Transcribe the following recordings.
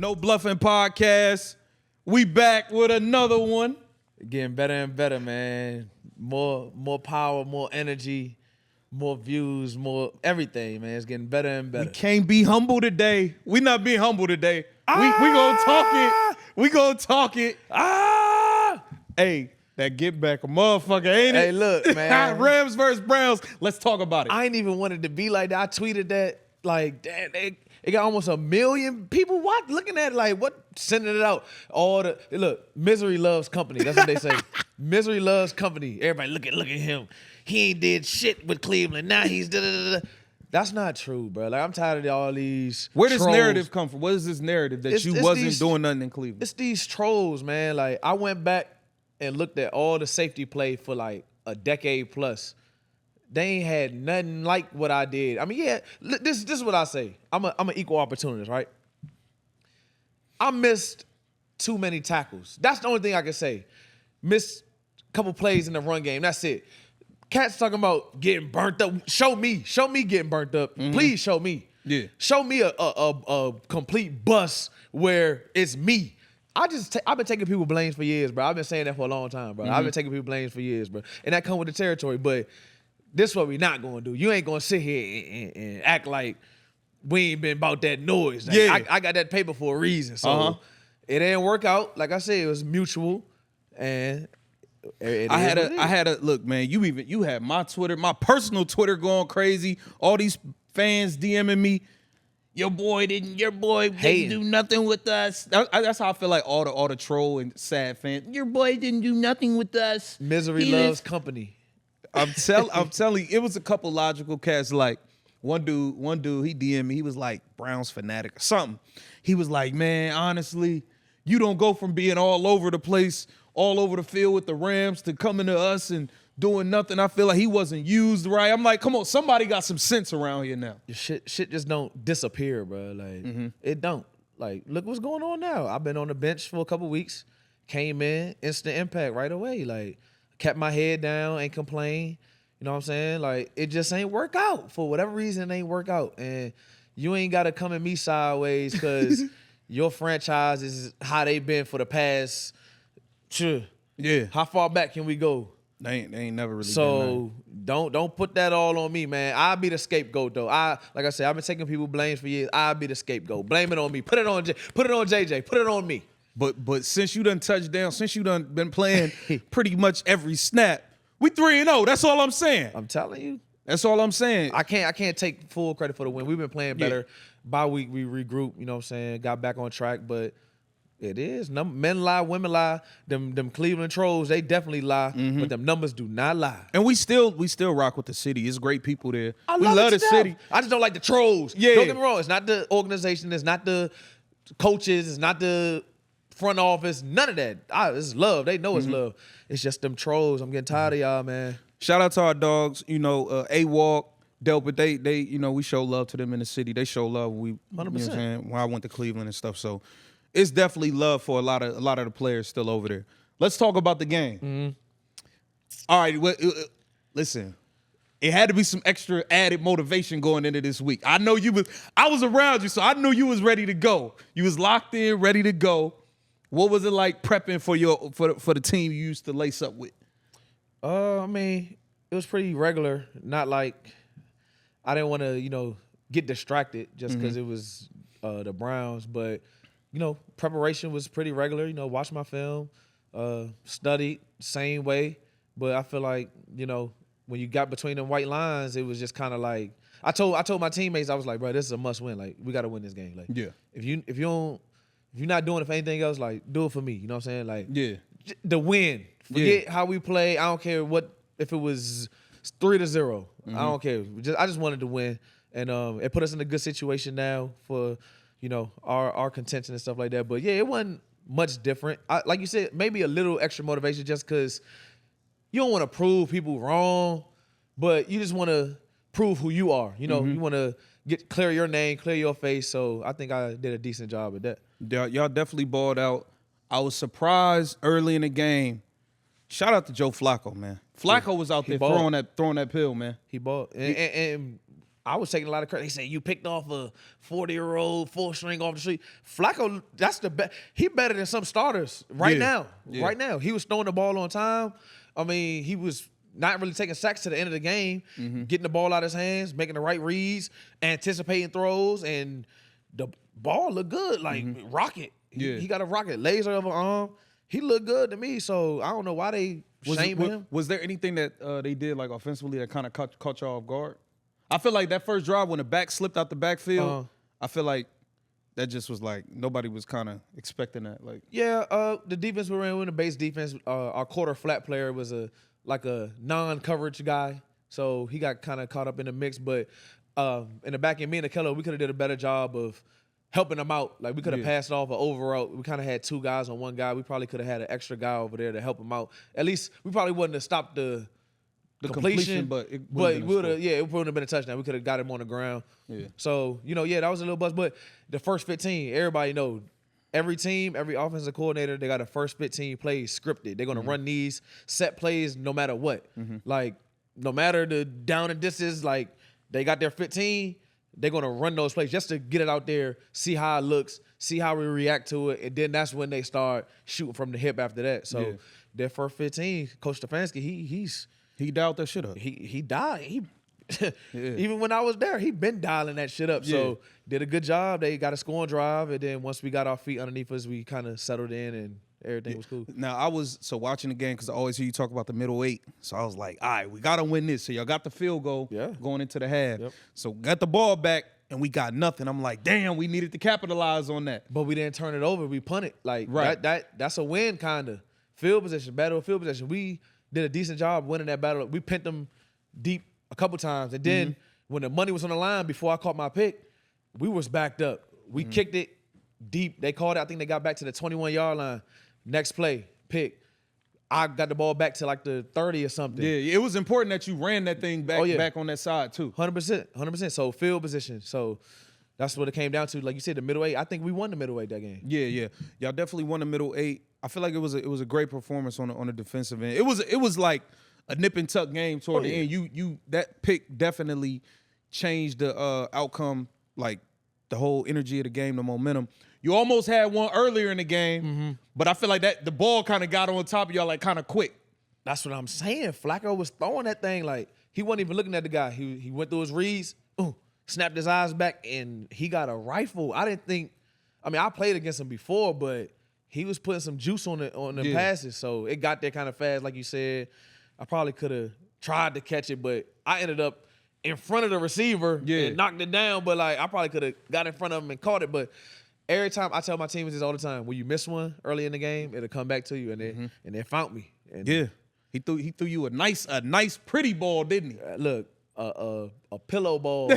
No Bluffin Podcast. We back with another one. Getting better and better, man. More power, more energy, more views, more everything, man. It's getting better and better. We can't be humble today. We not being humble today. We gonna talk it. We gonna talk it. Hey, that get back a motherfucker, ain't it? Hey, look, man. Rams versus Browns. Let's talk about it. I ain't even wanted to be like that. I tweeted that, like, damn, it got almost 1 million people looking at it, like, what, sending it out. Look, misery loves company. That's what they say. Misery loves company. Everybody, look at him. He ain't did shit with Cleveland. Now he's da-da-da-da. That's not true, bro. Like, I'm tired of all these Where does trolls. narrative come from? What is this narrative that you wasn't doing nothing in Cleveland? It's these trolls, man. Like, I went back and looked at all the safety play for like a decade plus. They ain't had nothing like what I did. I mean, yeah, this is what I say. I'm an equal opportunist, right? I missed too many tackles. That's the only thing I can say. Missed a couple plays in the run game. That's it. Cats talking about getting burnt up. Show me getting burnt up. Mm-hmm. Please show me. Yeah. Show me a complete bust where it's me. I've been taking people blames for years, bro. I've been saying that for a long time, bro. Mm-hmm. I've been taking people blames for years, bro. And that come with the territory. But this is what we not gonna do. You ain't gonna sit here and act like we ain't been about that noise. Like, yeah. I got that paper for a reason. So it didn't work out. Like I said, it was mutual. And I had a look, man. You had my Twitter, my personal Twitter going crazy. All these fans DMing me. Your boy didn't do nothing with us. That's how I feel like all the troll and sad fans. Your boy didn't do nothing with us. Misery loves company. I'm telling you, it was a couple logical cats. Like one dude, he DM'd me. He was like Browns fanatic or something. He was like, man, honestly, you don't go from being all over the place, all over the field with the Rams to coming to us and doing nothing. I feel like he wasn't used right. I'm like, come on, somebody got some sense around here now. Shit just don't disappear, bro. Like it don't. Like, look what's going on now. I've been on the bench for a couple weeks. Came in, instant impact right away. Like, kept my head down, ain't complain. You know what I'm saying? Like, it just ain't work out. For whatever reason, it ain't work out. And you ain't got to come at me sideways because your franchise is how they been for the past, yeah. How far back can we go? They ain't never really So don't put that all on me, man. I'll be the scapegoat, though. Like I said, I've been taking people blames for years. I'll be the scapegoat. Blame it on me. Put it on JJ. Put it on me. But since you done touched down, since you done been playing pretty much every snap, we 3-0. That's all I'm saying. I'm telling you. That's all I'm saying. I can't take full credit for the win. We've been playing better. Yeah. By week we regroup, you know what I'm saying? Got back on track, but it is. Men lie, women lie. Them Cleveland trolls, they definitely lie, but them numbers do not lie. And we still rock with the city. It's great people there. We love the city. I just don't like the trolls. Yeah. Don't get me wrong. It's not the organization. It's not the coaches. It's not the front office. None of that. It's love. They know it's love. It's just them trolls. I'm getting tired of y'all, man. Shout out to our dogs. You know, A-Walk, Delpit, they you know, we show love to them in the city. They show love. 100%. You know what I'm saying? When I went to Cleveland and stuff. So it's definitely love for a lot of the players still over there. Let's talk about the game. All right, listen. It had to be some extra added motivation going into this week. I know I was around you, so I knew you was ready to go. You was locked in, ready to go. What was it like prepping for the team you used to lace up with? I mean, it was pretty regular. Not like I didn't want to, get distracted just because it was the Browns, but preparation was pretty regular. Watched my film, studied same way. But I feel like, when you got between them white lines, it was just kind of like I told my teammates, I was like, bro, this is a must win. Like, we got to win this game. Like, yeah. If you're not doing it for anything else, like, do it for me. You know what I'm saying? Like, yeah. The win. Forget how we play. I don't care if it was 3-0. I don't care. I just wanted to win, and it put us in a good situation now for our contention and stuff like that. But yeah, it wasn't much different. Like you said, maybe a little extra motivation just because you don't want to prove people wrong, but you just want to prove who you are. You want to clear your name, clear your face. So I think I did a decent job at that. Y'all definitely balled out. I was surprised early in the game. Shout out to Joe Flacco, man. Flacco was out there throwing that pill, man. He balled. And I was taking a lot of credit. They say you picked off a 40-year-old full string off the street. Flacco, that's the best. He better than some starters right now. Yeah. Right now, he was throwing the ball on time. I mean, he was not really taking sacks to the end of the game, getting the ball out of his hands, making the right reads, anticipating throws, and the ball looked good. Like rocket. He got a rocket laser of an arm. He looked good to me. So I don't know why they shaming him. Was there anything that they did like offensively that kind of caught y'all off guard? I feel like that first drive when the back slipped out the backfield, I feel like that just was like nobody was kind of expecting that. Like the defense we were in the base defense. Our quarter flat player was a non-coverage guy, so he got kind of caught up in the mix. But in the back end, me and Akello, we could have did a better job of helping him out. Like we could have passed off an overall. We kind of had 2 guys on 1 guy. We probably could have had an extra guy over there to help him out. At least we probably wouldn't have stopped the completion, but it would have. Yeah, it wouldn't have been a touchdown. We could have got him on the ground. Yeah. So that was a little buzz. But the first 15, everybody know. Every team, every offensive coordinator, they got a first 15 plays scripted. They're gonna run these set plays no matter what. Like no matter the down and distance, like they got their 15. They're gonna run those plays just to get it out there, see how it looks, see how we react to it, and then that's when they start shooting from the hip after that. So their first 15, Coach Stefanski, he dialed that shit up. He died. Even when I was there, he been dialing that shit up. So did a good job. They got a scoring drive, and then once we got our feet underneath us, we kind of settled in and everything was cool. Now I was watching the game because I always hear you talk about the middle 8. So I was like, all right, we gotta win this. So y'all got the field goal going into the half. So got the ball back and we got nothing. I'm like, damn, we needed to capitalize on that. But we didn't turn it over. We punted. Like that's a win kind of. Field position, battle of field position. We did a decent job winning that battle. We pinned them deep a couple times. And then when the money was on the line before I caught my pick, we was backed up. We kicked it deep. They called it. I think they got back to the 21-yard line. Next play, pick. I got the ball back to like the 30 or something. Yeah, it was important that you ran that thing back on that side too. 100%. So field position. So that's what it came down to. Like you said, the middle 8. I think we won the middle 8 that game. Yeah. Y'all definitely won the middle 8. I feel like it was a great performance on the defensive end. It was like a nip and tuck game toward the end. You that pick definitely changed the outcome, like the whole energy of the game, the momentum. You almost had one earlier in the game, but I feel like that the ball kind of got on top of y'all like kind of quick. That's what I'm saying. Flacco was throwing that thing like he wasn't even looking at the guy. He went through his reads, snapped his eyes back, and he got a rifle. I played against him before, but he was putting some juice on the passes, so it got there kind of fast, like you said. I probably could have tried to catch it, but I ended up in front of the receiver and knocked it down. But like I probably could have got in front of him and caught it, but. Every time I tell my teammates this all the time, when you miss one early in the game, it'll come back to you, and they found me. And he threw you a nice pretty ball, didn't he? Look, a pillow ball. He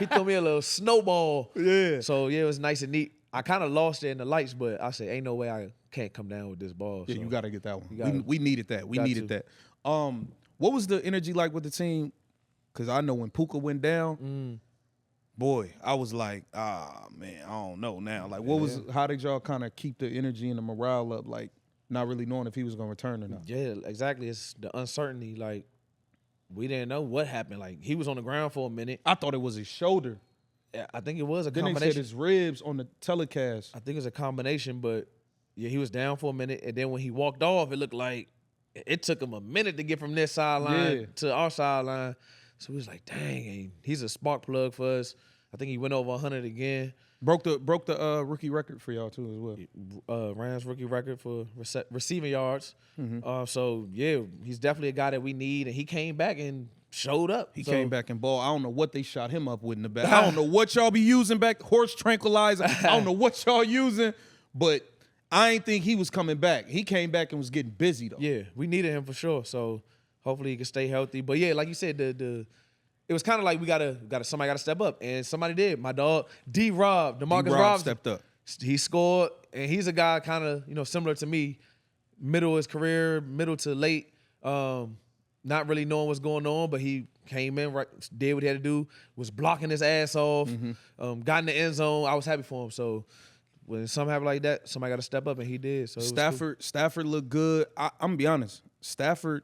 threw me a little snowball. Yeah. So it was nice and neat. I kind of lost it in the lights, but I said, ain't no way I can't come down with this ball. Yeah, so you got to get that one. We needed that. We needed that. What was the energy like with the team? Because I know when Puka went down. Boy, I was like, man, I don't know now. Like, how did y'all kind of keep the energy and the morale up, like, not really knowing if he was going to return or not? Yeah, exactly. It's the uncertainty. Like, we didn't know what happened. Like, he was on the ground for a minute. I thought it was his shoulder. Yeah, I think it was a combination. Then they said his ribs on the telecast. I think it was a combination, but, yeah, he was down for a minute. And then when he walked off, it looked like it took him a minute to get from this sideline to our sideline. So we was like, dang, he's a spark plug for us. I think he went over 100 again. Broke the rookie record for y'all too as well. Rams rookie record for receiving yards. So yeah, he's definitely a guy that we need, and he came back and showed up. He came back and ball. I don't know what they shot him up with in the back. I don't know what y'all be using back. Horse tranquilizer. I don't know what y'all using, but I ain't think he was coming back. He came back and was getting busy though. Yeah, we needed him for sure. So hopefully he can stay healthy. But yeah, like you said, it was kind of like somebody got to step up, and somebody did. My dog DeMarcus Rob stepped up. He scored, and he's a guy kind of similar to me, middle of his career, middle to late, not really knowing what's going on, but he came in, right, did what he had to do, was blocking his ass off, got in the end zone. I was happy for him. So when something happened like that, somebody got to step up, and he did. So Stafford looked good. I'm gonna be honest. Stafford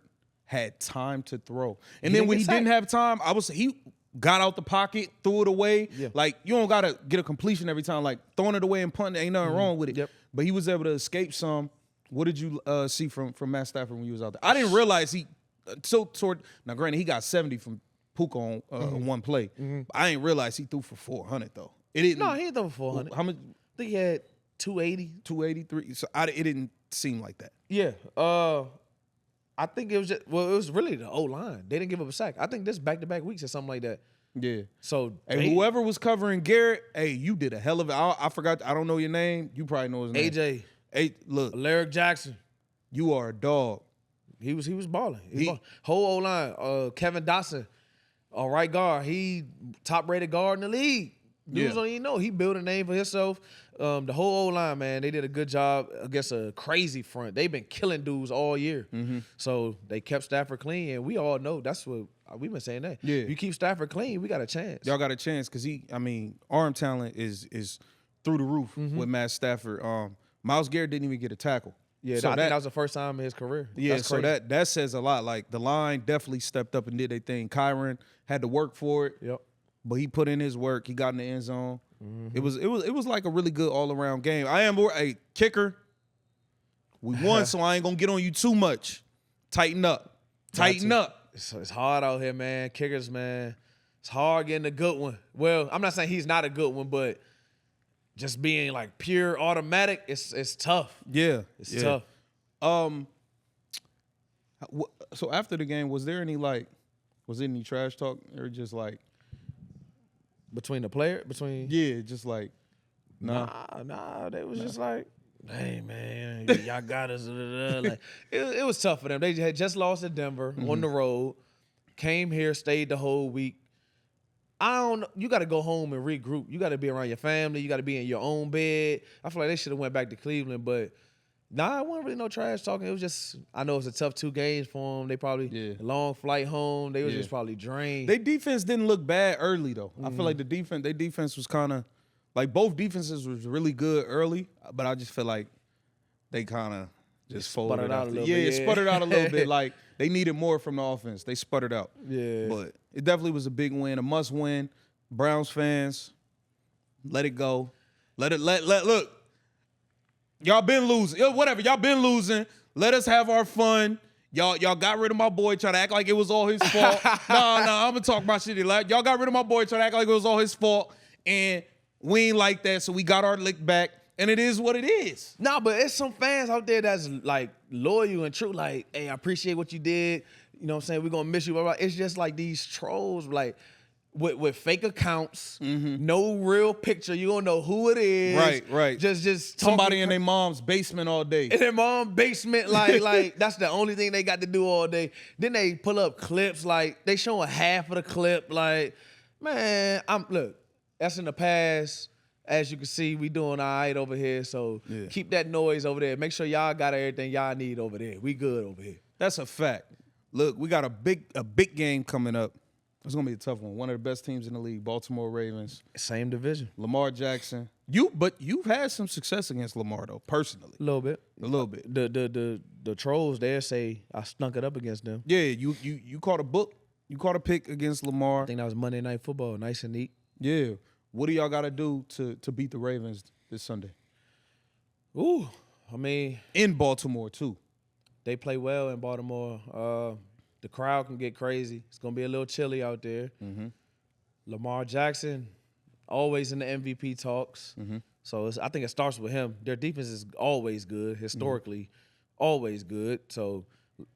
had time to throw. And then when he didn't have time, got out the pocket, threw it away. Yeah. Like, you don't got to get a completion every time. Like, throwing it away and punting, ain't nothing wrong with it. Yep. But he was able to escape some. What did you see from Matt Stafford when you was out there? I didn't realize he now, granted, he got 70 from Puka on one play. I didn't realize he threw for 400, though. It didn't. No, he didn't throw for 400. How much? I think he had 280. 283. So it didn't seem like that. Yeah. I think it was it was really the O-line. They didn't give up a sack. I think this back-to-back weeks or something like that. Yeah. So hey, whoever was covering Garrett, hey, you did a hell of it. I forgot. I don't know your name. You probably know his name. AJ. Hey, look, Alaric Jackson. you are a dog. He was balling. Whole O-line. Kevin Dotson, right guard. He top-rated guard in the league. Dudes don't even know. He built a name for himself. The whole O-line, man, they did a good job against a crazy front. They've been killing dudes all year. So they kept Stafford clean, and we all know that's what we've been saying that. Yeah. If you keep Stafford clean, we got a chance. Y'all got a chance because arm talent is through the roof with Matt Stafford. Myles Garrett didn't even get a tackle. Yeah, so I think that was the first time in his career. Yeah, That's so crazy. that says a lot. Like, the line definitely stepped up and did their thing. Kyron had to work for it. Yep. But he put in his work. He got in the end zone. It was like a really good all around game. I am a kicker. We won, so I ain't gonna get on you too much. Tighten up. Tighten up. It's hard out here, man. Kickers, man. It's hard getting a good one. Well, I'm not saying he's not a good one, but just being like pure automatic, it's tough. Yeah. It's tough. So after the game, was there any trash talk or just like Between the player, just like nah. Nah, they was just like, hey man, y'all got us. Like it was tough for them. They had just lost to Denver on the road, came here, stayed the whole week. You got to go home and regroup. You got to be around your family. You got to be in your own bed. I feel like they should have went back to Cleveland, but nah, it wasn't really no trash talking. It was just, I know it's a tough 2 games for them. They probably long flight home. They was just probably drained. Their defense didn't look bad early though. I feel like their defense was kind of like both defenses was really good early, but I just feel like they kind of just folded sputtered out a little bit. It sputtered out a little bit. Like they needed more from the offense. They sputtered out. Yeah. But it definitely was a big win, a must win. Browns fans, let it go. Look. Y'all been losing. Whatever. Y'all been losing. Let us have our fun. Y'all got rid of my boy, trying to act like it was all his fault. Nah, I'm gonna talk my shit. Y'all got rid of my boy, trying to act like it was all his fault. And we ain't like that, so we got our lick back. And it is what it is. Nah, but it's some fans out there that's like loyal and true. Like, hey, I appreciate what you did. You know what I'm saying? We're gonna miss you. Blah, blah. It's just like these trolls, like with fake accounts, no real picture. You don't know who it is. Right. Just Somebody in their mom's basement all day. In their mom's basement, like that's the only thing they got to do all day. Then they pull up clips, like they showing half of the clip. Like, man, look, that's in the past. As you can see, we doing all right over here. So keep that noise over there. Make sure y'all got everything y'all need over there. We good over here. That's a fact. Look, we got a big game coming up. It's gonna be a tough one. One of the best teams in the league, Baltimore Ravens. Same division. Lamar Jackson. But you've had some success against Lamar though, personally. A little bit. The trolls there say I stunk it up against them. Yeah, you caught a book. You caught a pick against Lamar. I think that was Monday Night Football. Nice and neat. Yeah. What do y'all got to do to beat the Ravens this Sunday? Ooh, I mean, in Baltimore too. They play well in Baltimore. The crowd can get crazy. It's gonna be a little chilly out there. Lamar Jackson, always in the MVP talks. So I think it starts with him. Their defense is always good, historically, always good. So,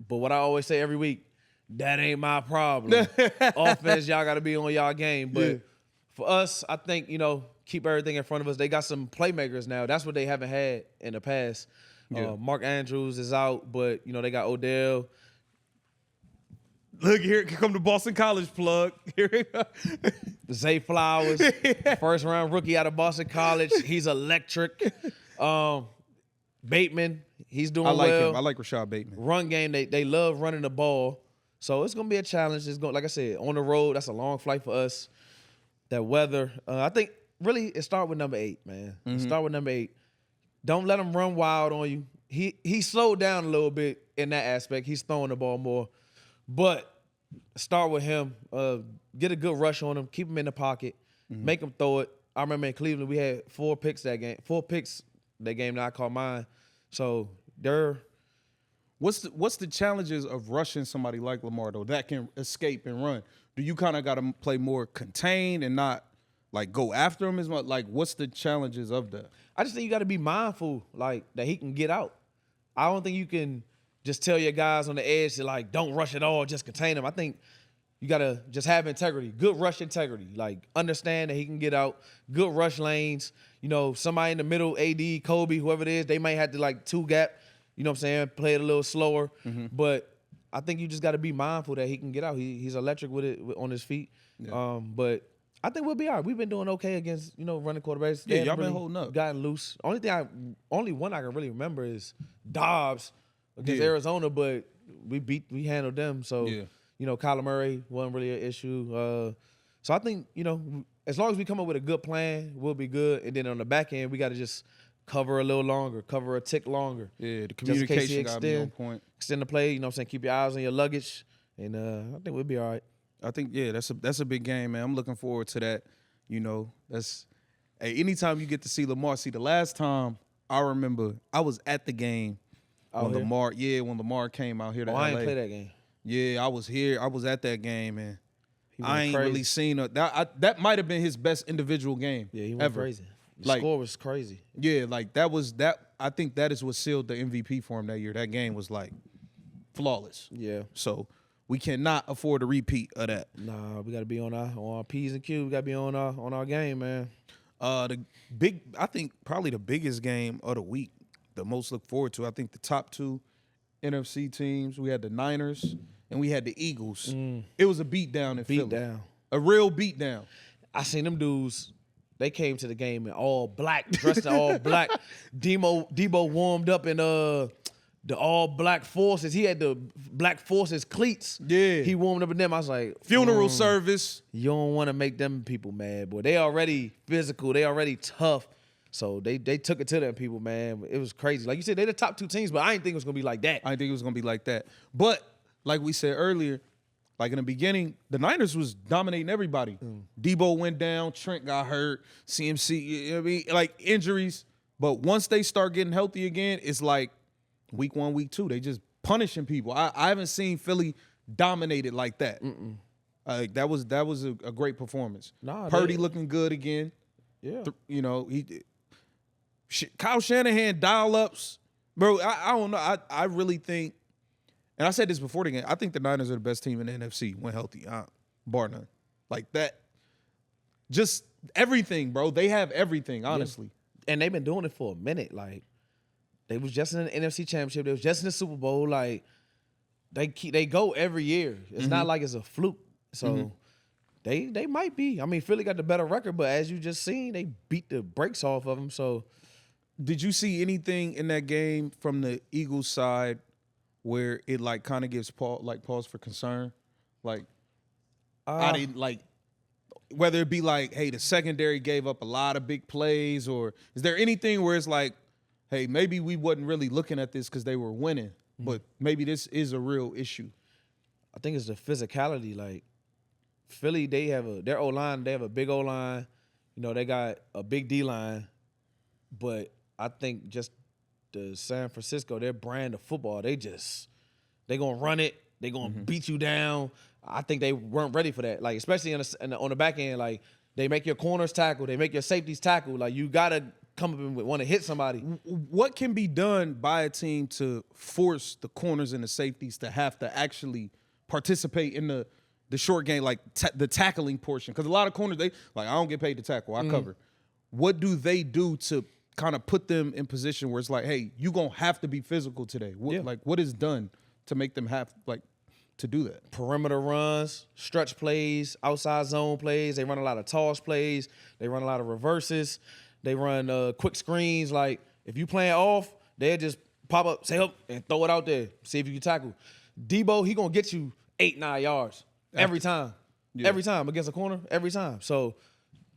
but what I always say every week, that ain't my problem. Offense, y'all got to be on y'all game. But for us, I think, keep everything in front of us. They got some playmakers now. That's what they haven't had in the past. Mark Andrews is out, but, they got Odell. Look, here come the Boston College plug. Zay Flowers, first round rookie out of Boston College. He's electric. Bateman, he's doing well. I like Rashad Bateman. Run game, they love running the ball. So it's gonna be a challenge. It's going, like I said, on the road. That's a long flight for us. That weather. I think really it start with number 8, man. Start with number 8. Don't let him run wild on you. He slowed down a little bit in that aspect. He's throwing the ball more. But start with him. Get a good rush on him. Keep him in the pocket. Make him throw it. I remember in Cleveland we had 4 picks that game. 4 picks that game that I called mine. So they're. What's the challenges of rushing somebody like Lamar though that can escape and run? Do you kind of got to play more contained and not like go after him as much? Like, what's the challenges of that? I just think you got to be mindful, like that he can get out. I don't think you can just tell your guys on the edge to like don't rush at all, just contain him. I think you got to just have integrity, good rush integrity. Like understand that he can get out, good rush lanes. You know, somebody in the middle, AD, Kobe, whoever it is, they might have to like 2 gap. You know what I'm saying? Play it a little slower, but I think you just got to be mindful that he can get out. He's electric with it on his feet. Yeah. But I think we'll be all right. We've been doing okay against running quarterbacks. Yeah, y'all been holding up. Gotten loose. Only one I can really remember is Dobbs against Arizona, but we handled them. So Kyler Murray wasn't really an issue. So I think as long as we come up with a good plan, we'll be good. And then on the back end, we got to just cover a little longer, cover a tick longer. Yeah, the communication got to be on point. Extend the play, you know what I'm saying? Keep your eyes on your luggage, and I think we'll be all right. I think, that's a big game, man. I'm looking forward to that. Anytime you get to see Lamar. See, the last time I remember, I was at the game when Lamar came out here to LA. I ain't play that game. Yeah, I was here. I was at that game, man. I ain't really seen that might have been his best individual game. Yeah, he went ever. Crazy. The score was crazy. Yeah, like that was that. I think that is what sealed the MVP for him that year. That game was like flawless. Yeah. So we cannot afford a repeat of that. Nah, we got to be on our P's and Q's. We got to be on our game, man. I think probably the biggest game of the week, the most look forward to. I think the top 2 NFC teams. We had the Niners and we had the Eagles. It was a beatdown in Philly. A real beatdown. I seen them dudes. They came to the game in all black, dressed in all black. Debo warmed up in the all black forces. He had the black forces cleats. Yeah. He warmed up in them. I was like, funeral service. You don't want to make them people mad, boy. They already physical. They already tough. So they took it to them people, man. It was crazy. Like you said, they're the top 2 teams, but I didn't think it was gonna be like that. I didn't think it was gonna be like that. But like we said earlier, like in the beginning, the Niners was dominating everybody. Debo went down, Trent got hurt, CMC, you know what I mean? Like injuries. But once they start getting healthy again, it's like week 1, week 2, they just punishing people. I haven't seen Philly dominated like that. That was a great performance. Purdy looking good again. Yeah. Kyle Shanahan dial-ups. Bro, I don't know. I really think, and I said this before the game, I think the Niners are the best team in the NFC when healthy, bar none. Like that, just everything, bro. They have everything, honestly. Yeah. And they've been doing it for a minute. Like, they was just in the NFC Championship. They was just in the Super Bowl. Like, they go every year. It's not like it's a fluke. So they might be. I mean, Philly got the better record, but as you just seen, they beat the brakes off of them. So, did you see anything in that game from the Eagles side where it like kind of gives pause for concern? Like, I didn't like whether it be like, hey, the secondary gave up a lot of big plays, or is there anything where it's like, hey, maybe we wasn't really looking at this because they were winning, but maybe this is a real issue? I think it's the physicality. Like, Philly, their O-line, they have a big O-line. They got a big D-line, but I think just the San Francisco, their brand of football, they gonna run it. They gonna beat you down. I think they weren't ready for that. Like, especially on the back end, like they make your corners tackle, they make your safeties tackle. Like, you gotta come up and want to hit somebody. What can be done by a team to force the corners and the safeties to have to actually participate in the short game, like the tackling portion? Because a lot of corners, they like, I don't get paid to tackle, I cover. What do they do to kind of put them in position where it's like, hey, you gonna have to be physical today? What is done to make them have to do that? Perimeter runs, stretch plays, outside zone plays. They run a lot of toss plays. They run a lot of reverses. They run quick screens. Like, if you playing off, they'll just pop up, say up, and throw it out there. See if you can tackle. Debo, he gonna get you 8-9 yards every time. Yeah. Every time against a corner, every time. So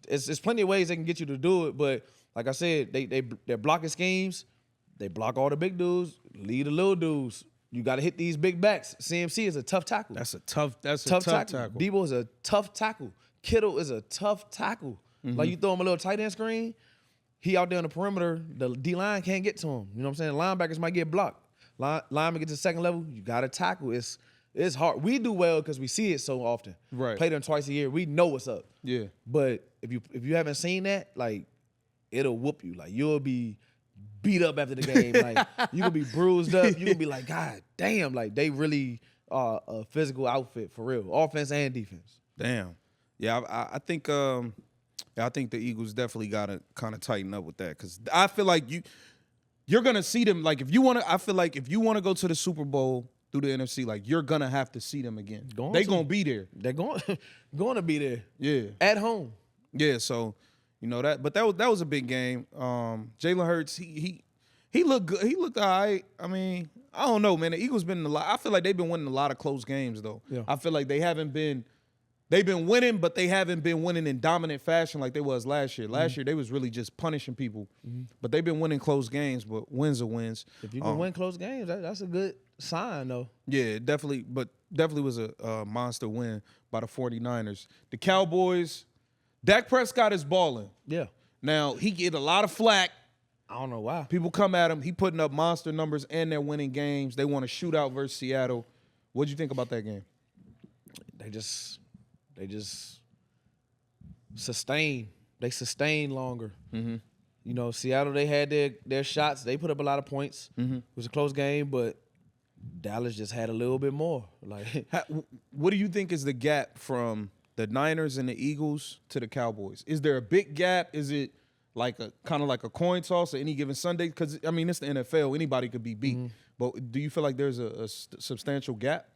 it's plenty of ways they can get you to do it. But like I said, they're blocking schemes. They block all the big dudes, leave the little dudes. you got to hit these big backs. CMC is a tough tackle. That's a tough tackle. Debo is a tough tackle. Kittle is a tough tackle. Like you throw him a little tight end screen, he out there on the perimeter, the D-line can't get to him. You know what I'm saying? Linebackers might get blocked. Lineman get to the second level, you got to tackle. It's hard. We do well because we see it so often. Right. Play them twice a year. We know what's up. Yeah. But if you haven't seen that, like, it'll whoop you. Like, you'll be beat up after the game. Like, you gonna be bruised up. You gonna be like, God damn. Like, they really are a physical outfit for real, offense and defense. Damn. Yeah, I think I think the Eagles definitely gotta kind of tighten up with that because I feel like you're gonna see them. Like, I feel like if you want to go to the Super Bowl through the NFC, like, you're gonna have to see them again. They're gonna be there. They're going to be there. Yeah. At home. Yeah. So, you know that, but that was a big game. Jalen Hurts, he looked good. He looked all right. I mean, I don't know, man. The Eagles been in a lot. I feel like they've been winning a lot of close games though. Yeah. I feel like they've been winning, but they haven't been winning in dominant fashion like they was last year. Last year they was really just punishing people, but they've been winning close games. But wins are wins. If you can win close games, that's a good sign though. Yeah, definitely was a monster win by the 49ers. The Cowboys, Dak Prescott is balling. Yeah. Now, he get a lot of flack. I don't know why. People come at him. He putting up monster numbers and they're winning games. They want a shootout versus Seattle. What'd you think about that game? They just sustain. They sustain longer. Mm-hmm. You know, Seattle, they had their shots. They put up a lot of points. Mm-hmm. It was a close game, but Dallas just had a little bit more. Like, what do you think is the gap from the Niners and the Eagles to the Cowboys? Is there a big gap? Is it like a kind of like a coin toss at any given Sunday? Because, I mean, it's the NFL. Anybody could be beat. But do you feel like there's a substantial gap?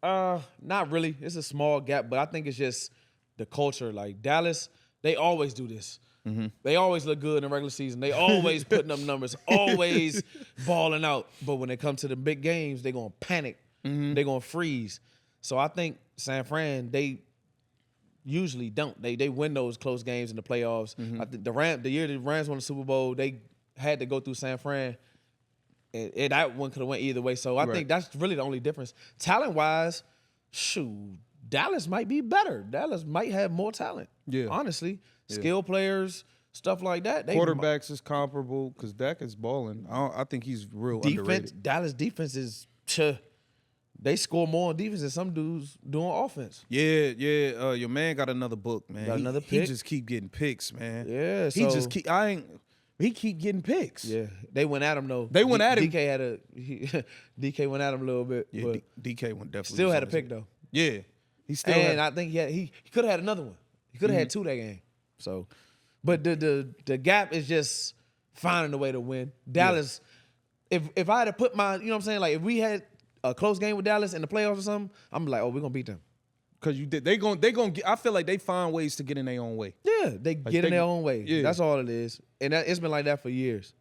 not really. It's a small gap, but I think it's just the culture. Like Dallas, they always do this. Mm-hmm. They always look good in the regular season. They always putting up numbers, always balling out. But when it comes to the big games, they're going to panic. Mm-hmm. They're going to freeze. So I think San Fran, they usually don't. They win those close games in the playoffs. Mm-hmm. I think the year the Rams won the Super Bowl, they had to go through San Fran. And that one could have went either way. So I think that's really the only difference. Talent-wise, shoot, Dallas might be better. Dallas might have more talent. Yeah. Honestly. Yeah. Skill players, stuff like that. Quarterbacks is comparable because Dak is balling. I think he's real underrated. Dallas defense is they score more on defense than some dudes do on offense. Yeah. Your man got another book, man. Got another pick. He just keep getting picks, man. Yeah. He keep getting picks. Yeah, they went at him though. They went at him. DK went at him a little bit. Yeah, DK went definitely. Still had a pick though. Yeah, he still. And I think he could have had another one. He could have had two that game. So, but the gap is just finding a way to win. Dallas. Yeah. If I had to put my, you know what I'm saying, like if we had a close game with Dallas in the playoffs or something, I'm like, oh, we're gonna beat them. Cause you did. They gonna. I feel like they find ways to get in their own way. Yeah, they get in their own way. Yeah. That's all it is, and it's been like that for years.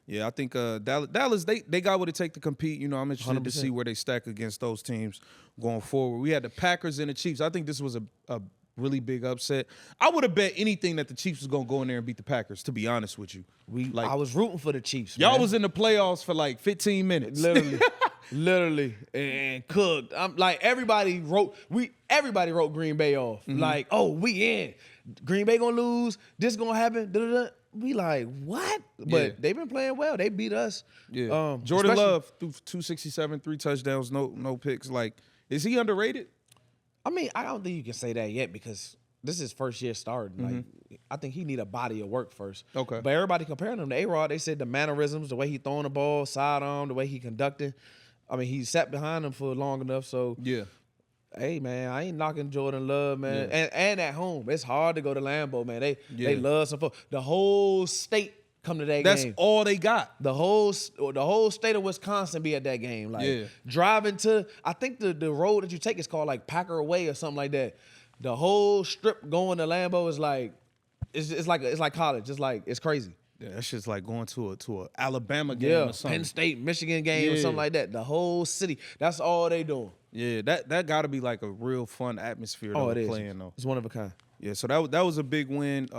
Yeah, I think Dallas they got what it take to compete. You know, I'm interested 100%. to see where they stack against those teams going forward. We had the Packers and the Chiefs. I think this was a really big upset. I would have bet anything that the Chiefs was gonna go in there and beat the Packers. To be honest with you, I was rooting for the Chiefs. Y'all man. was in the playoffs for like 15 minutes, literally, and cooked. I'm like everybody wrote Green Bay off. Mm-hmm. Like, oh, we in. Green Bay gonna lose. This gonna happen. Da-da-da. We like what? But they've been playing well. They beat us. Yeah. Jordan Love threw 267, 3 touchdowns, no picks. Like, is he underrated? I mean, I don't think you can say that yet because this is his first year starting. Mm-hmm. Like, I think he need a body of work first. Okay. But everybody comparing him to A-Rod, they said the mannerisms, the way he throwing the ball, sidearm, the way he conducting. I mean, he sat behind him for long enough. So yeah. Hey man, I ain't knocking Jordan Love, man. Yeah. And at home, it's hard to go to Lambeau, man. They love some folks. The whole state come to that game. That's all they got. The whole state of Wisconsin be at that game. Like driving to, I think the road that you take is called like Packer Way or something like that. The whole strip going to Lambeau is like it's like college. It's crazy. Yeah, that's just like going to a Alabama game or something. Penn State, Michigan game or something like that. The whole city. That's all they doing. Yeah, that got to be like a real fun atmosphere to play in though. It's one of a kind. Yeah, so that was a big win.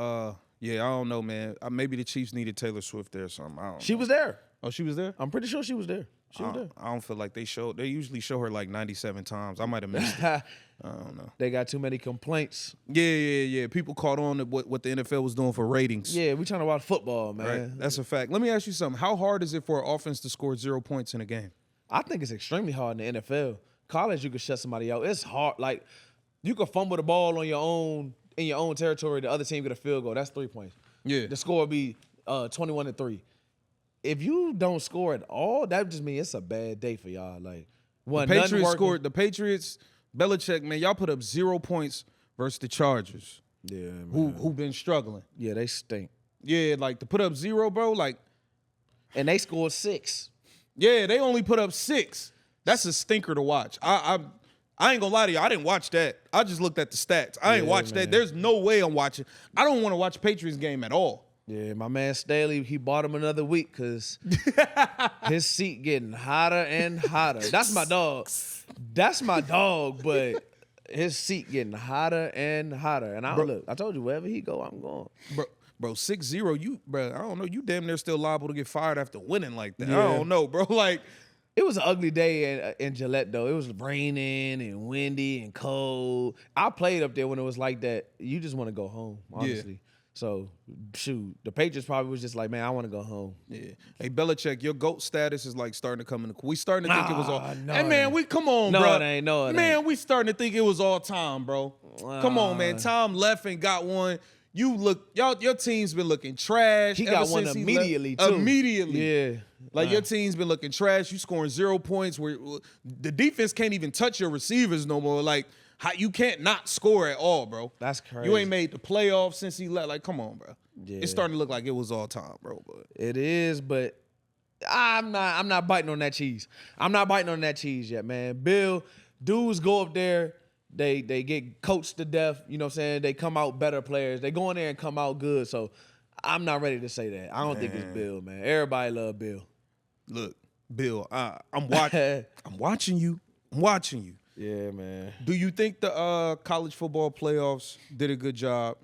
Yeah, I don't know, man. Maybe the Chiefs needed Taylor Swift there or something. I don't She know. was there. Oh, she was there? I'm pretty sure she was there. She was there. I don't feel like they usually show her like 97 times. I might have missed it. I don't know. They got too many complaints. Yeah. People caught on to what the NFL was doing for ratings. Yeah, we trying to watch football, man. Right. That's a fact. Let me ask you something. How hard is it for an offense to score 0 points in a game? I think it's extremely hard in the NFL. College, you can shut somebody out. It's hard. Like, you can fumble the ball on your own in your own territory. The other team get a field goal. That's 3 points. Yeah. The score will be 21-3. If you don't score at all, that just means it's a bad day for y'all. Like, The Patriots, Belichick, man, y'all put up 0 points versus the Chargers. Yeah, man. Who been struggling. Yeah, they stink. Yeah, like to put up 0, bro, like. And they scored 6. Yeah, they only put up 6. That's a stinker to watch. I ain't gonna lie to you. I didn't watch that. I just looked at the stats. I ain't watched that. There's no way I'm watching. I don't want to watch Patriots game at all. Yeah, my man Staley, he bought him another week because his seat getting hotter and hotter. That's my dog. That's my dog, but his seat getting hotter and hotter. And look, I told you, wherever he go, I'm going. Bro, 6-0, I don't know, you damn near still liable to get fired after winning like that. Yeah. I don't know, bro. Like, it was an ugly day in Gillette, though. It was raining and windy and cold. I played up there when it was like that. You just want to go home, honestly. Yeah. So, shoot, the Patriots probably was just like, man, I want to go home. Yeah. Hey, Belichick, your GOAT status is like starting to come in. We starting to think it was all. No, hey, man, come on, no, bro. It ain't. No, it man, ain't. We starting to think it was all Tom, bro. Come on, man. Tom left and got one. Your team's been looking trash. He got one immediately, too. Immediately. Yeah. Like, your team's been looking trash. You scoring 0 points. Where the defense can't even touch your receivers no more. Like, you can't not score at all, bro. That's crazy. You ain't made the playoffs since he left. Like, come on, bro. Yeah. It's starting to look like it was all Tom, bro. But it is, but I'm not biting on that cheese. I'm not biting on that cheese yet, man. Bill, dudes go up there. They get coached to death. You know what I'm saying? They come out better players. They go in there and come out good. So I'm not ready to say that. I don't think it's Bill, man. Everybody love Bill. Look, Bill, I'm watching. I'm watching you. I'm watching you. Yeah, man. Do you think the college football playoffs did a good job?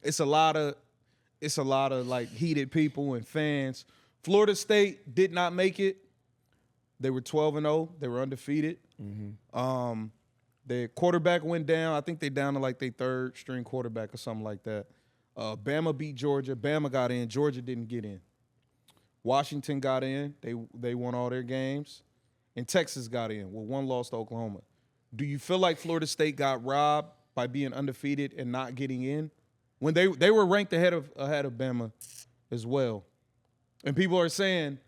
It's a lot of like heated people and fans. Florida State did not make it. They were 12-0. They were undefeated. Mm-hmm. Their quarterback went down. I think they down to like their third string quarterback or something like that. Bama beat Georgia. Bama got in. Georgia didn't get in. Washington got in. They won all their games. And Texas got in with one loss to Oklahoma. Do you feel like Florida State got robbed by being undefeated and not getting in? When they were ranked ahead of Bama as well. And people are saying,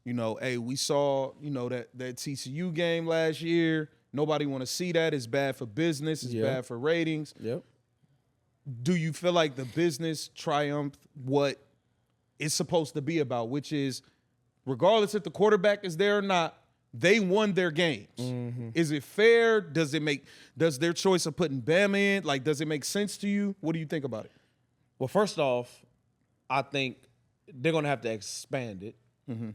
hey, we saw, that TCU game last year. Nobody want to see that. It's bad for business. It's bad for ratings. Yep. Do you feel like the business triumphed what it's supposed to be about, which is regardless if the quarterback is there or not, they won their games. Mm-hmm. Is it fair? Does their choice of putting Bama in, like, does it make sense to you? What do you think about it? Well, first off, I think they're going to have to expand it,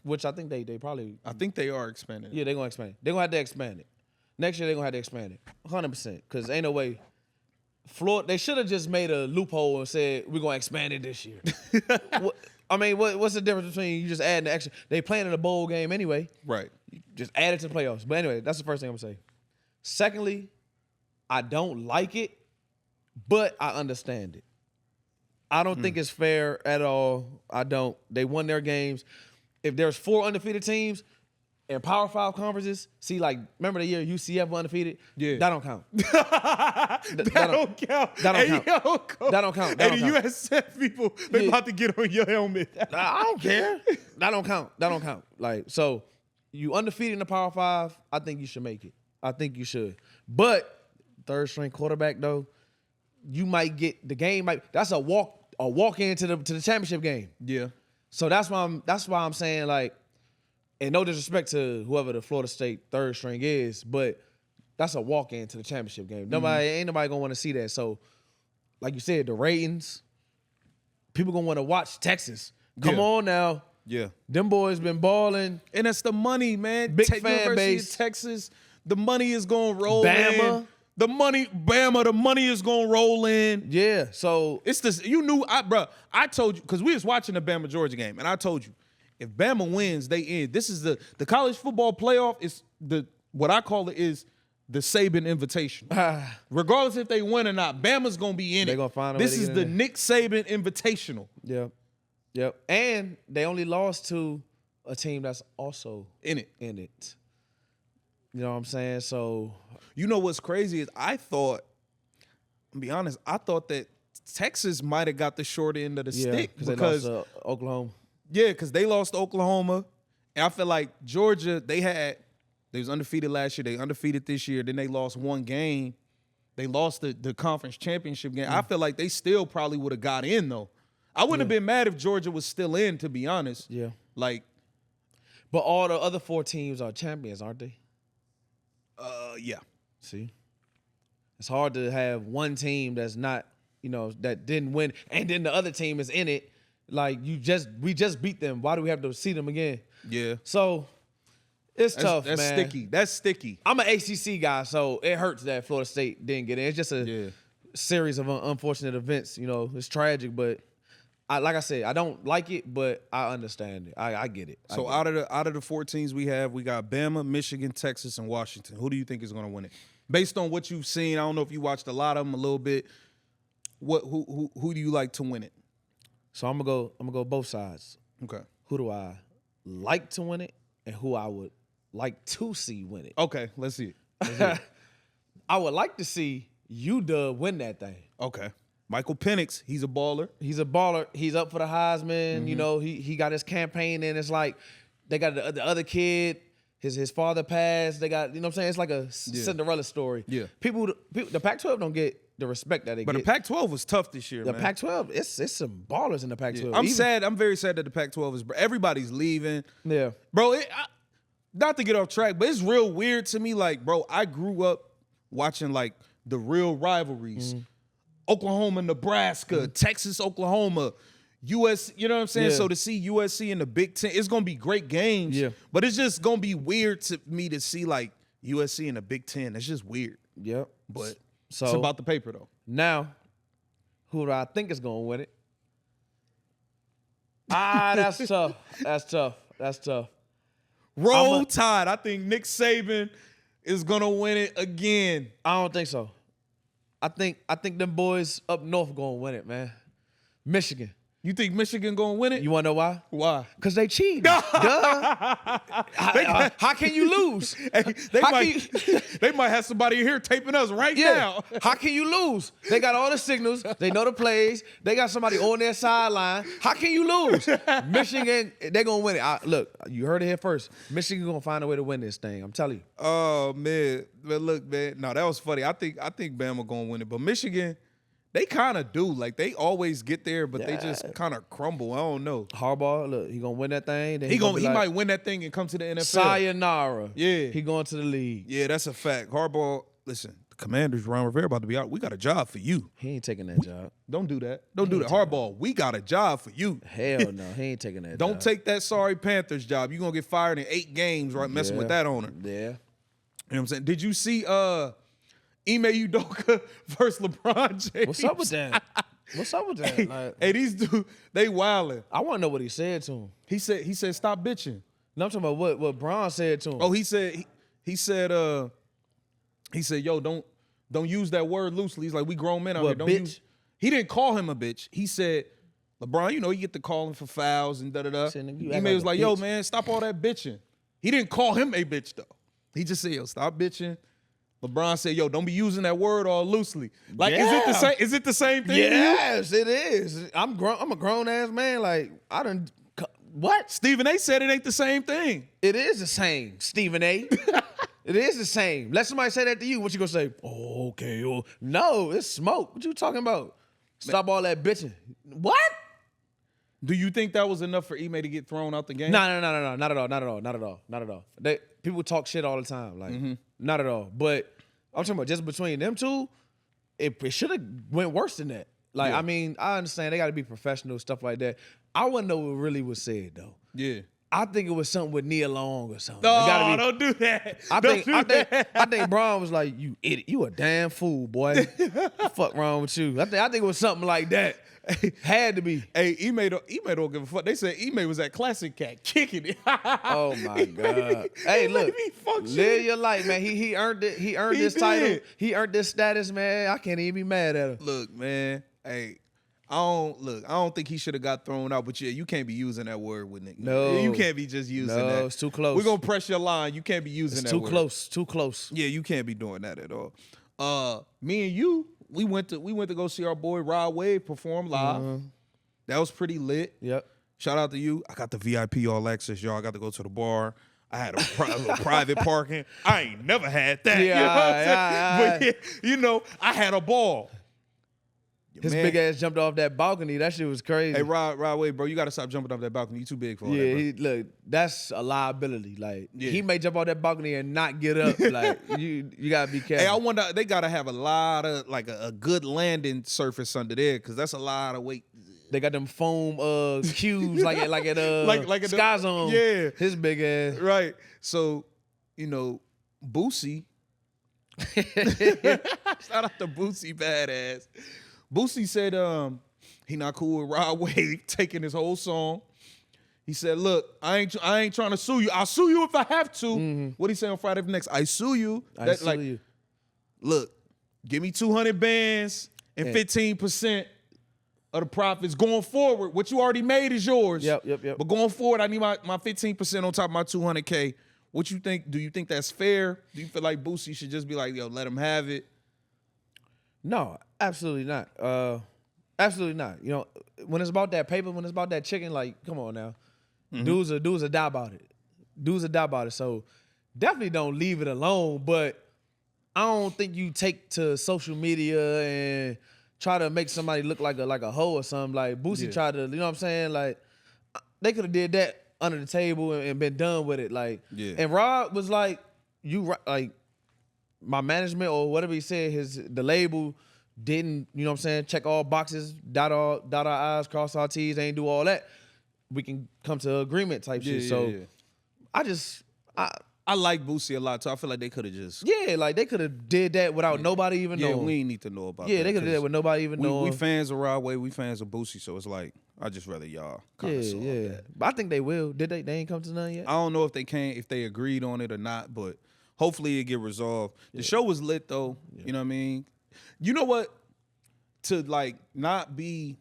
which I think they probably... I think they are expanding it. Yeah, they're going to expand it. They're going to have to expand it. Next year, they're going to have to expand it. 100%. Because ain't no way... Florida, they should have just made a loophole and said, we're going to expand it this year. What's the difference between you just adding the extra... They playing in a bowl game anyway. Right. You just add it to the playoffs. But anyway, that's the first thing I'm going to say. Secondly, I don't like it, but I understand it. I don't think it's fair at all. I don't. They won their games. If there's 4 undefeated teams in Power 5 conferences, remember the year UCF were undefeated? Yeah. That don't count. That don't count. That don't count. Hey, the USF people, they about to get on your helmet. I don't care. That don't count. So you undefeated in the Power 5, I think you should make it. I think you should. But third string quarterback, though, you might get the game. That's a walk into the championship game. Yeah. So that's why I'm saying, like, and no disrespect to whoever the Florida State third string is, but that's a walk into the championship game. Ain't nobody gonna want to see that. So, like you said, the ratings, people gonna want to watch Texas. Come on now. Yeah. Them boys been balling. And that's the money, man. Big fan University base. of Texas, the money is gonna roll Bama. in. The money, Bama, the money is gonna roll in. Yeah, so It's this. You knew, I told you because we was watching the Bama Georgia game, and I told you if Bama wins, they end. This is the college football playoff. Is what I call it is the Saban Invitational. Regardless if they win or not, Bama's gonna be in it. They gonna find a way This to is get the in Nick Saban Invitational. Yep. And they only lost to a team that's also In it. You know what I'm saying? So You know what's crazy is I thought, I'll be honest, I thought that Texas might have got the short end of the stick because they lost to Oklahoma. Yeah, because they lost to Oklahoma. And I feel like Georgia, they was undefeated last year. They undefeated this year. Then they lost one game. They lost the conference championship game. I feel like they still probably would have got in, though. I wouldn't have been mad if Georgia was still in, to be honest. Yeah. Like, But all the other 4 teams are champions, aren't they? yeah. See? It's hard to have one team that's not, that didn't win, and then the other team is in it. Like, we just beat them. Why do we have to see them again? Yeah. So, it's tough, that's man. sticky. That's sticky. I'm an ACC guy, so it hurts that Florida State didn't get in. It's just a series of unfortunate events. It's tragic, but like I said, I don't like it, but I understand it. I get it. So out of the 4 teams we have, we got Bama, Michigan, Texas, and Washington. Who do you think is going to win it? Based on what you've seen, I don't know if you watched a lot of them a little bit. Who do you like to win it? So I'm gonna go both sides. Okay. Who do I like to win it, and who I would like to see win it? Okay, let's see it. I would like to see UW win that thing. Okay. Michael Penix, he's a baller. He's a baller. He's up for the Heisman. He got his campaign in. It's like they got the other kid. His father passed. They got, what I'm saying? It's like a Cinderella story. Yeah. People, the Pac-12 don't get the respect that they But get. the Pac-12 was tough this year, The man. Pac-12, it's some ballers in the Pac-12. I'm very sad that the Pac-12 is. Everybody's leaving. Yeah. Bro, not to get off track, but it's real weird to me. Like, bro, I grew up watching like the real rivalries. Oklahoma, Nebraska, Texas, Oklahoma, US, you know what I'm saying? Yeah. So to see USC in the Big Ten, it's gonna be great games. Yeah. But it's just gonna be weird to me to see like USC in the Big Ten. It's just weird. Yep. But So it's about the paper though. now, who do I think is gonna win it? That's tough. That's tough. Roll Tide. I think Nick Saban is gonna win it again. I don't think so. I think them boys up north gonna win it, man. Michigan. You think Michigan gonna win it? You wanna know why? Why? Because they cheated. Duh. How can you lose? Hey, they might have somebody here taping us right now. How can you lose? They got all the signals. They know the plays. They got somebody on their sideline. How can you lose? Michigan, they're going to win it. Look, you heard it here first. Michigan going to find a way to win this thing. I'm telling you. Oh, man. But look, man. No, that was funny. I think Bama going to win it. But Michigan, they kind of do. Like, they always get there, but they just kind of crumble. I don't know. Harbaugh, look, he going to win that thing. Then He might win that thing and come to the NFL. Sayonara. Yeah. He going to the league. Yeah, that's a fact. Harbaugh, listen, the Commanders, Ron Rivera about to be out. We got a job for you. He ain't taking that job. Don't do that. Don't do that. Harbaugh, we got a job for you. Hell no, he ain't taking that job. Don't take that sorry Panthers job. You're going to get fired in 8 games, right, messing with that owner. Yeah. You know what I'm saying? Did you see Ime Udoka versus LeBron James? What's up with that? What's up with that? Hey, these dudes, they wildin'. I want to know what he said to him. He said, stop bitching. No, I'm talking about what Bron said to him. Oh, he said, yo, don't use that word loosely. He's like, we grown men out here. Don't bitch? use. He didn't call him a bitch. He said, LeBron, you get to call him for fouls and da-da-da. Ime was like, yo, man, stop all that bitching. He didn't call him a bitch, though. He just said, yo, stop bitching. LeBron said, yo, don't be using that word all loosely. Like, is it the same thing? Yes, it is. I'm a grown-ass man. Like, what? Stephen A. said it ain't the same thing. It is the same, Stephen A. It is the same. Let somebody say that to you. What you gonna say? Oh, okay. Oh. No, it's smoke. What you talking about? Stop all that bitching. What? Do you think that was enough for Ime to get thrown out the game? No. Not at all. People talk shit all the time. Like, not at all. But I'm talking about just between them two, it should have went worse than that. Like, Yeah. I mean, I understand they got to be professional, stuff like that. I want to know what really was said, though. Yeah. I think it was something with Nia Long or something. No, don't do that. I think Braun was like, "You idiot, you a damn fool, boy. What the fuck wrong with you?" I think it was something like that. Had to be. Hey, Ime don't give a fuck. They said Ime was at Classic Cat kicking it. Oh my God. Hey, look, live your life, man. He earned it. He earned this title. He earned this status, man. I can't even be mad at him. Look, man. Hey, I don't think he should have got thrown out, but yeah, you can't be using that word with Nick. No. You can't be just using that. No, it's too close. We're gonna press your line. You can't be using that word. Too close. Yeah, you can't be doing that at all. Me and you, we went to go see our boy Rod Wave perform live. That was pretty lit. Yep. Shout out to you. I got the VIP all access, y'all. I got to go to the bar. I had a private parking. I ain't never had that. Yeah, you know what I'm saying? But yeah, you know, I had a ball. His big ass jumped off that balcony. That shit was crazy. Hey, Rod Wave, bro, you got to stop jumping off that balcony. You too big for all that, bro. Look, that's a liability. Like, he may jump off that balcony and not get up. Like, you got to be careful. Hey, I wonder, they got to have a lot of, like, a good landing surface under there, because that's a lot of weight. They got them foam cubes like at Sky Zone. Yeah. His big ass. Right. So, you know, Boosie. Shout out to Boosie badass. Boosie said he not cool with Rod Wave taking his whole song. He said, look, I ain't trying to sue you. I'll sue you if I have to. Mm-hmm. What'd he say on Friday next? I sue you. I sue you. Look, give me 200 bands and 15% of the profits going forward. What you already made is yours. Yep. But going forward, I need my 15% on top of my 200K. What you think? Do you think that's fair? Do you feel like Boosie should just be like, yo, let him have it? No, absolutely not. Absolutely not. You know, when it's about that paper, when it's about that chicken, like, come on now. Mm-hmm. Dudes a die about it. Dudes a die about it. So definitely don't leave it alone. But I don't think you take to social media and try to make somebody look like a hoe or something. Like Boosie tried to, you know what I'm saying? Like, they could have did that under the table and been done with it. Like, and Rod was like, my management or whatever he said, the label didn't, you know what I'm saying, check all boxes, dot our I's, cross our T's, ain't do all that. We can come to agreement type shit. So I like Boosie a lot, so I feel like they could have just... Yeah, like they could have did that without nobody even knowing. Yeah, we ain't need to know about that. Yeah, they could have did that with nobody even knowing. We fans of Rod Wave, we fans of Boosie, so it's like, I just rather y'all kind of solve that. But I think they will. Did they? They ain't come to none yet? I don't know if they agreed on it or not, but hopefully it get resolved. The show was lit though, you know what I mean? You know what? To like not be...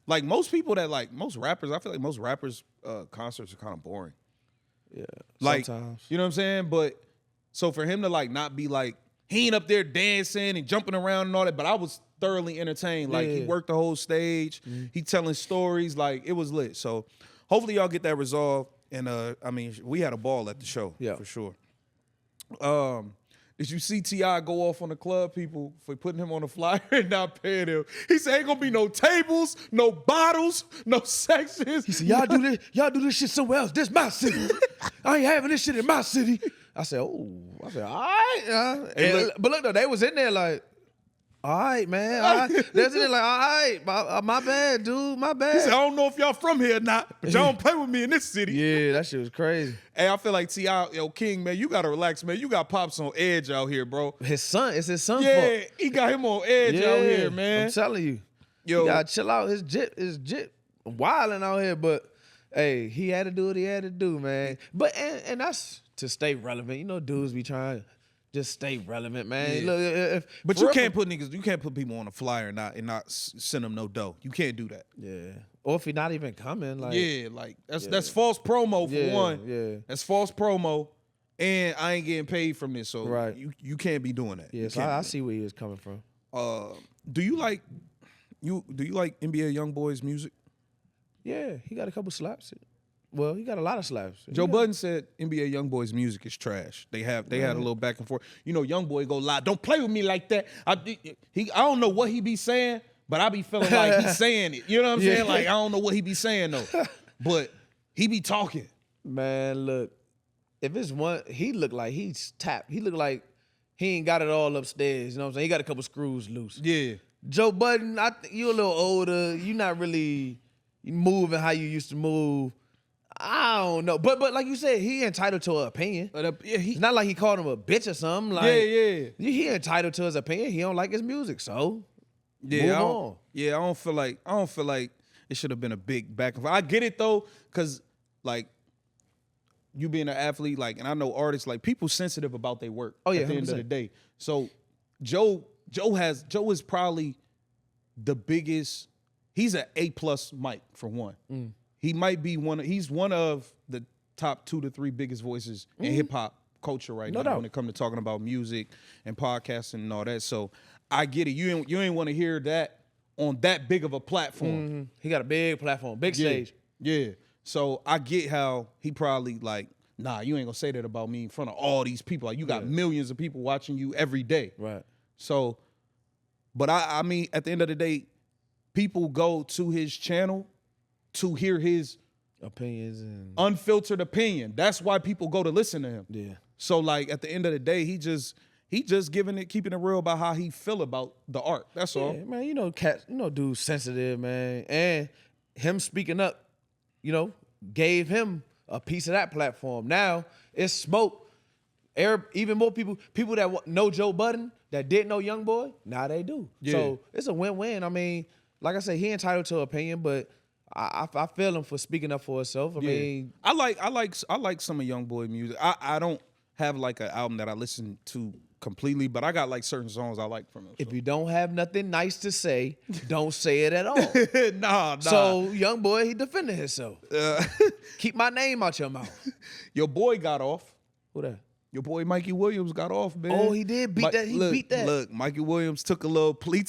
Like most people that like, most rappers, I feel like most rappers' concerts are kind of boring. Yeah, like, sometimes. You know what I'm saying? But so for him to like not be like, he ain't up there dancing and jumping around and all that, but I was thoroughly entertained. Like he worked the whole stage. Mm-hmm. He telling stories. Like it was lit. So hopefully y'all get that resolved. And I mean, we had a ball at the show for sure. Did you see T.I. go off on the club people for putting him on the flyer and not paying him? He said ain't gonna be no tables, no bottles, no sections. He said, y'all do this shit somewhere else. This my city. I ain't having this shit in my city. I said, all right. But look though, they was in there like, all right, man. All right. They're in there like, all right, my bad, dude, my bad. He said, I don't know if y'all from here or not, but y'all don't play with me in this city. Yeah, that shit was crazy. Hey, I feel like T.I., yo, King, man, you gotta relax, man. You got Pops on edge out here, bro. It's his son. Yeah, he got him on edge out here, man. I'm telling you. Yo, you gotta chill out. His jip wilding out here, but hey, he had to do what he had to do, man. But and that's to stay relevant. You know, dudes be trying to just stay relevant, man. Yeah. Look, but you can't put people on a flyer and not send them no dough. You can't do that. Yeah. Or if he not even coming, like like that's false promo for one. Yeah. That's false promo, and I ain't getting paid from this, so you can't be doing that. Yeah, so I see where he was coming from. Do you like NBA YoungBoy's music? Yeah, he got a couple slaps. Well, he got a lot of slaps. Joe Budden said NBA YoungBoy's music is trash. They had a little back and forth. You know, YoungBoy go lie. Don't play with me like that. I don't know what he be saying, but I be feeling like he's saying it. You know what I'm saying? Like I don't know what he be saying though, but he be talking. Man, look, if it's one, he look like he's tapped. He look like he ain't got it all upstairs. You know what I'm saying? He got a couple screws loose. Yeah. Joe Budden, I think you a little older. You not really moving how you used to move. I I don't know. But like you said, he entitled to an opinion. It's not like he called him a bitch or something. Like, he entitled to his opinion. He don't like his music, so move on. I don't feel like it should have been a big back and forth. I get it though, because like you being an athlete, like, and I know artists, like people sensitive about their work. Oh yeah, at the 100%. end of the day. So Joe is probably the biggest. He's an A+ mic for one. He might be he's one of the top 2 to 3 biggest voices in hip hop culture right now when it comes to talking about music and podcasting and all that. So I get it. You ain't want to hear that on that big of a platform. He got a big platform, big stage. Yeah. So I get how he probably like, nah, you ain't gonna say that about me in front of all these people. Like you got millions of people watching you every day. Right. So, but I mean, at the end of the day, people go to his channel to hear his opinions and unfiltered opinion. That's why people go to listen to him. Yeah. So like at the end of the day, he just keeping it real about how he feel about the art. That's all. Man, you know, cats, dude's sensitive, man. And him speaking up, gave him a piece of that platform. Now it's smoke. Even more people that know Joe Budden that didn't know YoungBoy, now they do. Yeah. So it's a win-win. I mean, like I said, he entitled to opinion, but I feel him for speaking up for himself. I mean, I like some of YoungBoy music. I don't have like an album that I listen to completely, but I got like certain songs I like from him. If you don't have nothing nice to say, don't say it at all. Nah. So YoungBoy, he defended himself. Keep my name out your mouth. Your boy got off. Who that? Your boy Mikey Williams got off, man. Oh, he did beat that. He beat that. Look, Mikey Williams took a little plea.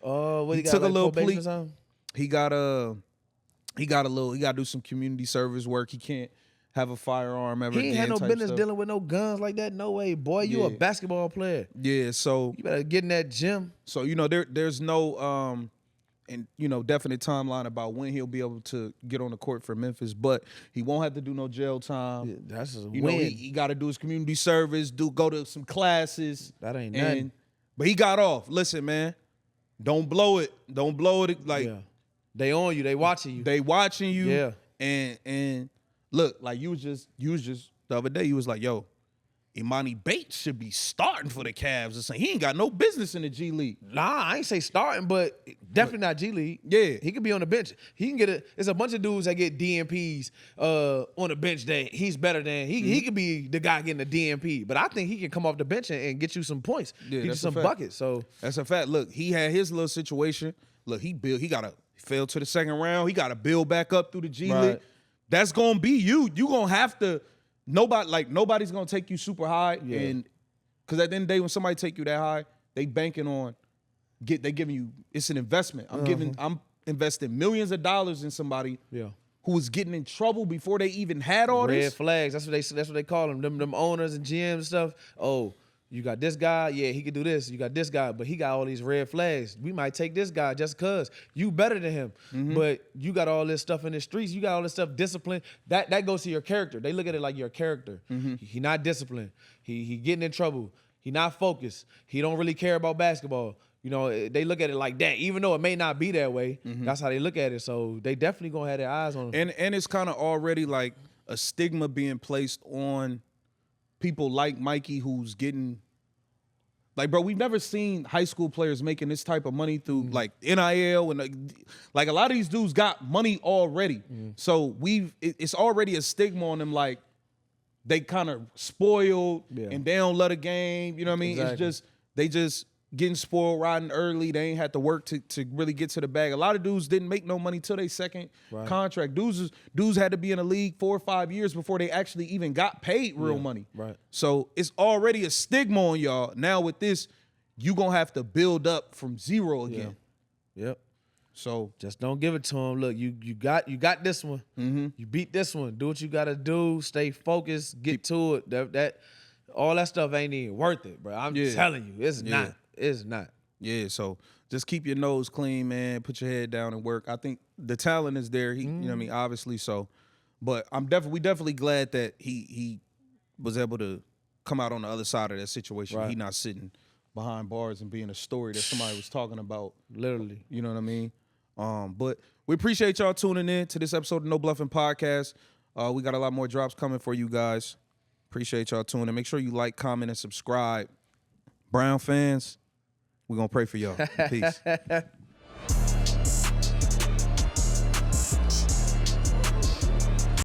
Oh, what he got? Took like a little plea. Or something? He got to do some community service work. He can't have a firearm ever again. He ain't had no business stuff. dealing with no guns like that. No way, boy. You a basketball player. Yeah, so you better get in that gym. So there's no definite timeline about when he'll be able to get on the court for Memphis, but he won't have to do no jail time. Yeah, that's a win. win. He got to do his community service, go to some classes. That ain't nothing. But he got off. Listen, man, don't blow it. Don't blow it. Like they on you. They watching you. They watching you. Yeah. And look, like you was just the other day. You was like, yo, Imani Bates should be starting for the Cavs or something. He ain't got no business in the G League. Nah, I ain't say starting, but definitely not G League. Yeah. He could be on the bench. He can get it's a bunch of dudes that get DMPs on the bench that he's better than. He could be the guy getting the DMP. But I think he can come off the bench and get you some points. Yeah, get you some buckets. So that's a fact. Look, he had his little situation. Look, he fell to the second round. He gotta build back up through the G League. That's gonna be you. You gonna have to. Nobody's gonna take you super high, and because at the end of the day, when somebody take you that high, they banking on they giving you. It's an investment. I'm investing millions of dollars in somebody who was getting in trouble before they even had all red this. flags. That's what they call them. Them owners and GMs and stuff. Oh, you got this guy, he could do this. You got this guy, but he got all these red flags. We might take this guy just because you better than him. But you got all this stuff in the streets. You got all this stuff disciplined. That goes to your character. They look at it like your character. He not disciplined. He getting in trouble. He not focused. He don't really care about basketball. They look at it like that, even though it may not be that way. That's how they look at it. So they definitely gonna have their eyes on him. And it's kind of already like a stigma being placed on people like Mikey, who's getting like, bro, we've never seen high school players making this type of money through like NIL and like a lot of these dudes got money already. So it's already a stigma on them, like they kind of spoiled and they don't love the game. You know what I mean? Exactly. It's just they just getting spoiled riding early. They ain't had to work to really get to the bag. A lot of dudes didn't make no money till their second contract. Dudes had to be in the league 4 or 5 years before they actually even got paid real money. Right. So it's already a stigma on y'all. Now with this, you gonna have to build up from zero again. Yep. So just don't give it to him. Look, you got this one. You beat this one. Do what you gotta do. Stay focused. Get to it. That all that stuff ain't even worth it, bro. I'm telling you, it's not. It's not. Yeah, so just keep your nose clean, man. Put your head down and work. I think the talent is there. You know what I mean? Obviously, so. But we definitely glad that he was able to come out on the other side of that situation. He not sitting behind bars and being a story that somebody was talking about. Literally. You know what I mean? But we appreciate y'all tuning in to this episode of No Bluffin Podcast. We got a lot more drops coming for you guys. Appreciate y'all tuning in. Make sure you like, comment, and subscribe. Brown fans, we're going to pray for y'all. Peace.